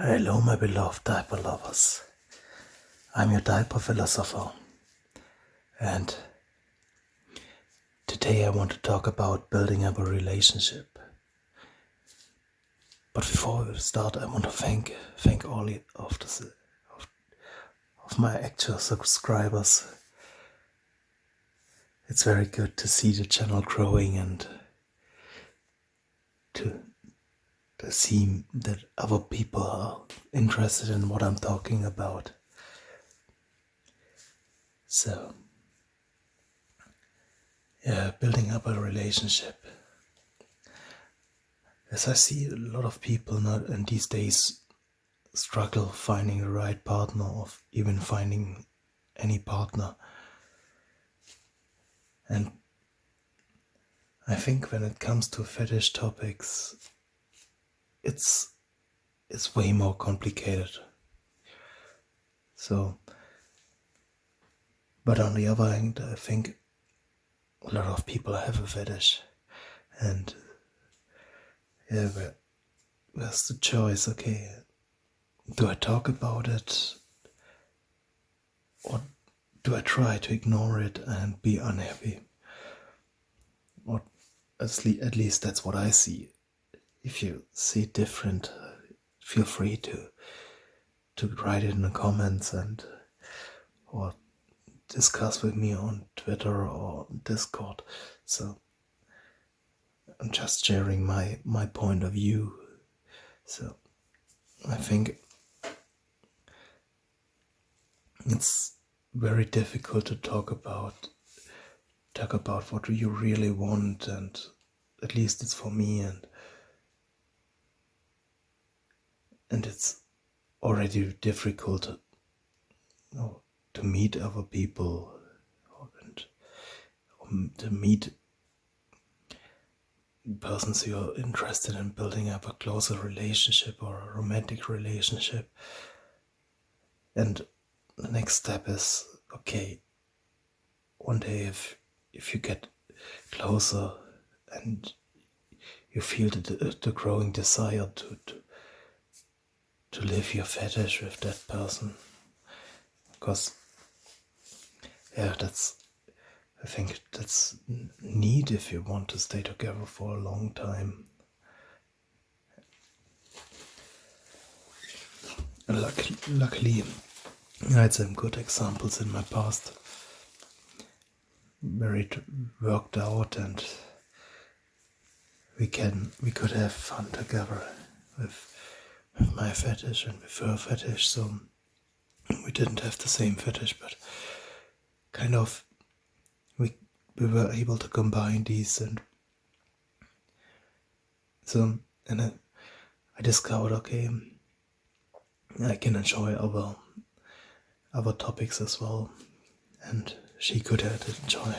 Hello, my beloved diaper lovers. I'm your diaper philosopher, and today I want to talk about building up a relationship. But before we start, I want to thank all of my actual subscribers. It's very good to see the channel growing and to see that other people are interested in what I'm talking about. So, yeah, building up a relationship. As I see a lot of people now in these days struggle finding the right partner or even finding any partner. And I think when it comes to fetish topics, it's way more complicated. So, but on the other hand, I think a lot of people have a fetish, and yeah, where's the choice? Okay, do I talk about it, or do I try to ignore it and be unhappy? Or at least that's what I see. If you see it different, feel free to write it in the comments or discuss with me on Twitter or Discord. So I'm just sharing my point of view. So I think it's very difficult to talk about what you really want, and at least it's for me, and it's already difficult to meet other people and to meet persons who are interested in building up a closer relationship or a romantic relationship. And the next step is, okay, one day if you get closer and you feel the growing desire to live your fetish with that person, because I think that's need if you want to stay together for a long time. Luckily, I had some good examples in my past where it worked out, and we could have fun together with my fetish and with her fetish. So we didn't have the same fetish, but kind of we were able to combine these, and so I discovered, okay, I can enjoy other topics as well, and she could enjoy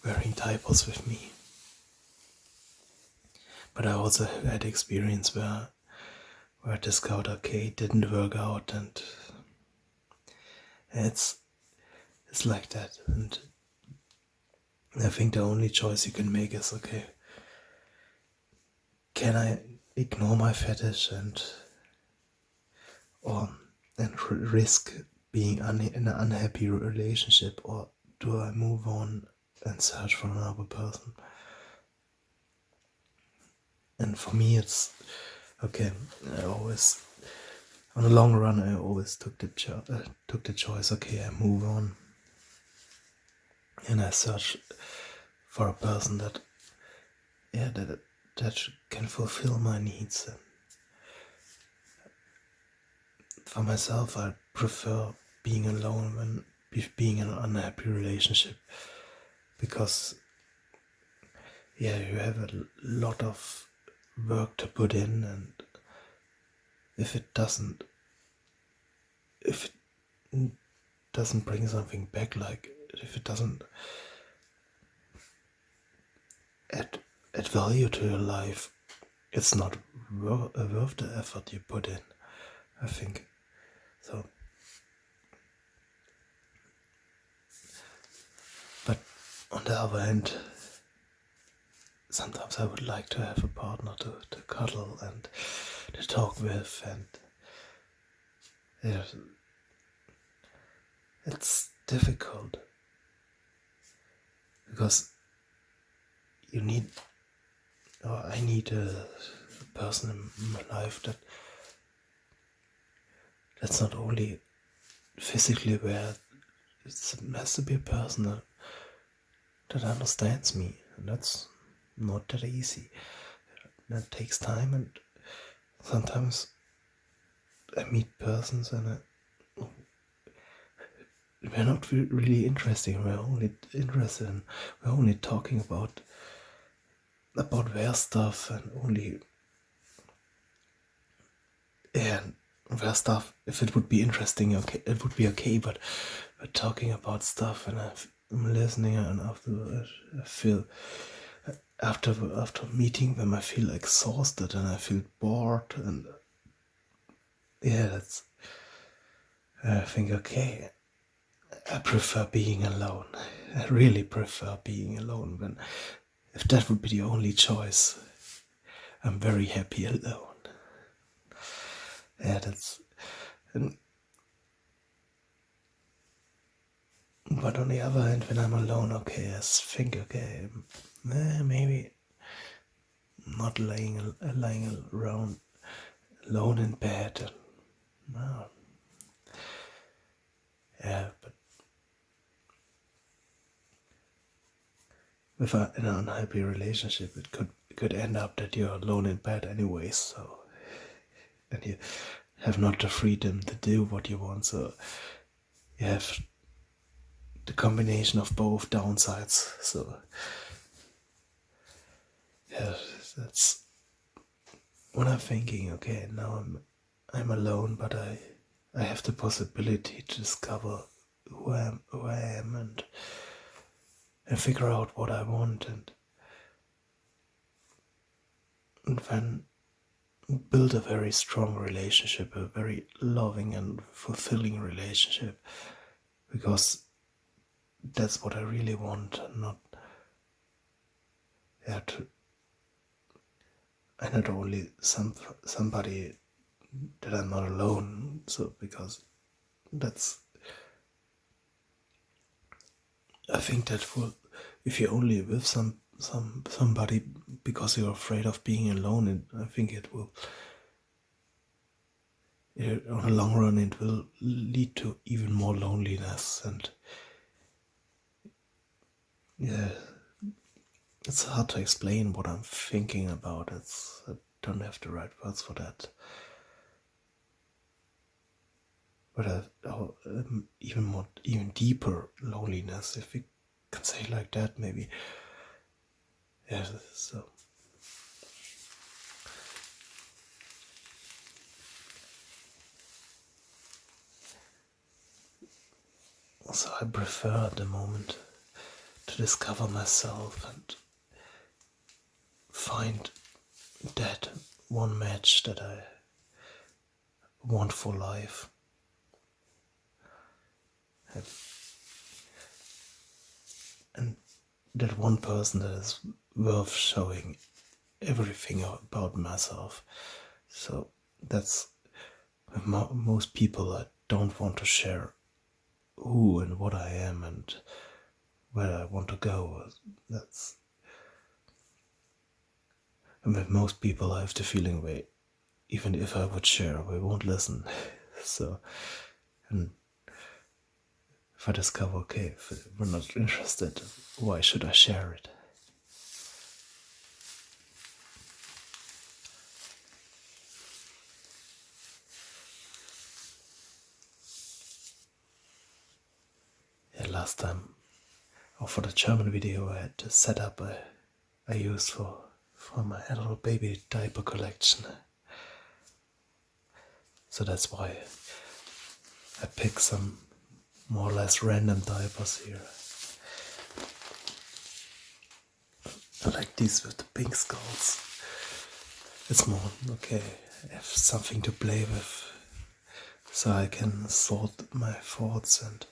wearing diapers with me. But I also had experience where I discovered, okay, it didn't work out, and it's like that. And I think the only choice you can make is, okay, can I ignore my fetish and risk being in an unhappy relationship, or do I move on and search for another person? And for me, it's okay. On the long run, I always took the choice. Okay, I move on and I search for a person that can fulfill my needs. And for myself, I prefer being alone than being in an unhappy relationship, because you have a lot of work to put in, and if it doesn't bring something back, like if it doesn't add value to your life, it's not worth the effort you put in, I think. So, but on the other hand, sometimes I would like to have a partner to cuddle and to talk with, and Yeah, it's difficult because you need, or I need a person in my life that's not only physically aware. It has to be a person that understands me, and that's not that easy. That takes time, and sometimes I meet persons and we're not really interesting. We're only interested in, we're only talking about their stuff and only, and their stuff. If it would be interesting, okay, it would be okay. But we're talking about stuff, and I'm listening, and after I feel after meeting them, I feel exhausted and I feel bored, and yeah, that's. I think okay. I prefer being alone. I really prefer being alone. When if that would be the only choice, I'm very happy alone. Yeah, that's. And, but on the other hand, when I'm alone, okay, I think okay, maybe not lying around alone in bed. And, no, yeah, but with an unhappy relationship, it could end up that you're alone in bed anyways. So, and you have not the freedom to do what you want. So you have the combination of both downsides. So yeah, that's when I'm thinking. Okay, now I'm alone, but I have the possibility to discover who I am, and figure out what I want, and then build a very strong relationship, a very loving and fulfilling relationship, because that's what I really want, and not yeah, and not only somebody that I'm not alone. So because that's, I think that will, if you're only with somebody because you're afraid of being alone, I think it will, on the long run, it will lead to even more loneliness. And yeah, it's hard to explain what I'm thinking about. I don't have the right words for that. But even deeper loneliness, if we can say like that, maybe. Yeah. So I prefer at the moment to discover myself and find that one match that I want for life. And that one person that is worth showing everything about myself. So that's with most people. I don't want to share who and what I am and where I want to go. That's, and with most people, I have the feeling even if I would share, they won't listen. So, and if I discover, okay, if we're not interested, why should I share it? Yeah, last time, or for the German video, I had the setup I used for my adult baby diaper collection. So that's why I picked some more or less random diapers here. I like these with the pink skulls. It's more, okay, I have something to play with, so I can sort my thoughts. And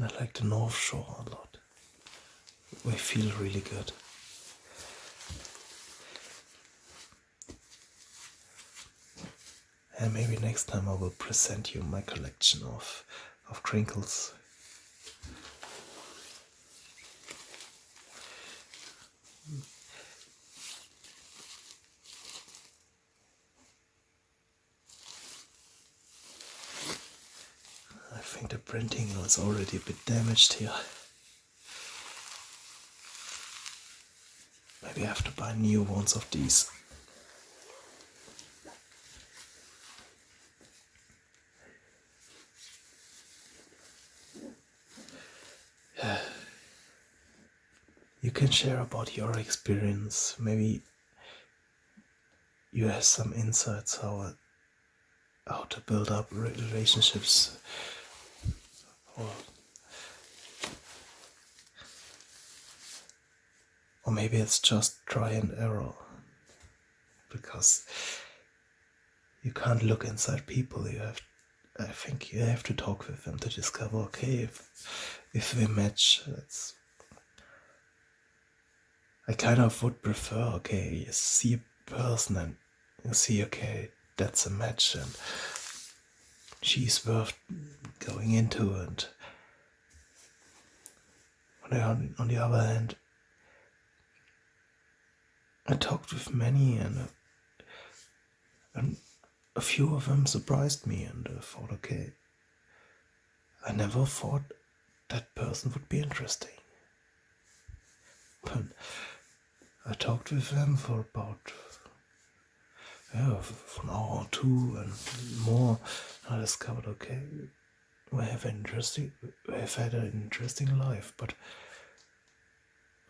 I like the North Shore a lot. We feel really good. And maybe next time I will present you my collection of crinkles. I think the printing was already a bit damaged here. Maybe I have to buy new ones of these. You can share about your experience. Maybe you have some insights how to build up relationships, or maybe it's just try and error, because you can't look inside people. I think you have to talk with them to discover, okay, if we match. I kind of would prefer, okay, you see a person and you see, okay, that's a match and she's worth going into. And on the other hand, I talked with many, and a few of them surprised me, and I thought, okay, I never thought that person would be interesting. But I talked with them for about for an hour or two and more. I discovered, okay, we have had an interesting life, but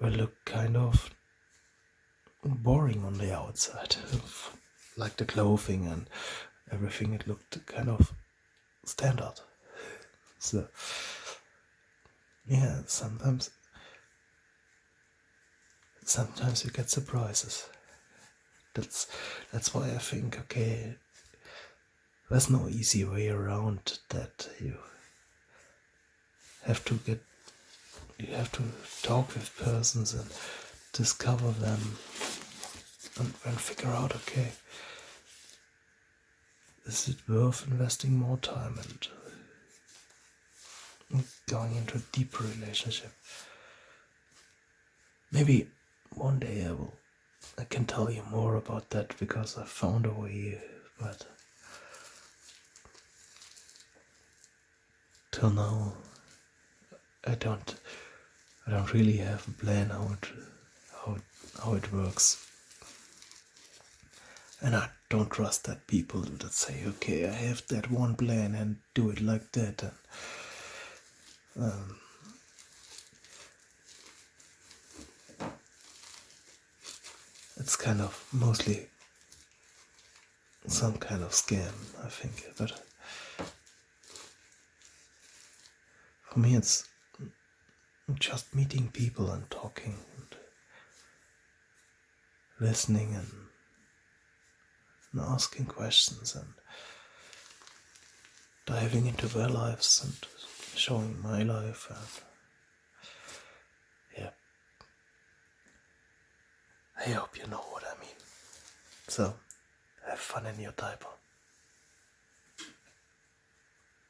we look kind of boring on the outside. Like the clothing and everything, it looked kind of standard. So yeah, sometimes you get surprises. That's why I think, okay, there's no easy way around that. You have to talk with persons and discover them and figure out, okay, is it worth investing more time and going into a deeper relationship? Maybe one day I can tell you more about that, because I found a way, but till now I don't really have a plan how it works. And I don't trust that people that say, okay, I have that one plan and do it like that. And it's kind of mostly some kind of scam, I think. But for me, it's just meeting people and talking and listening and asking questions and diving into their lives and showing my life. And yeah, I hope you know what I mean. So have fun in your diaper.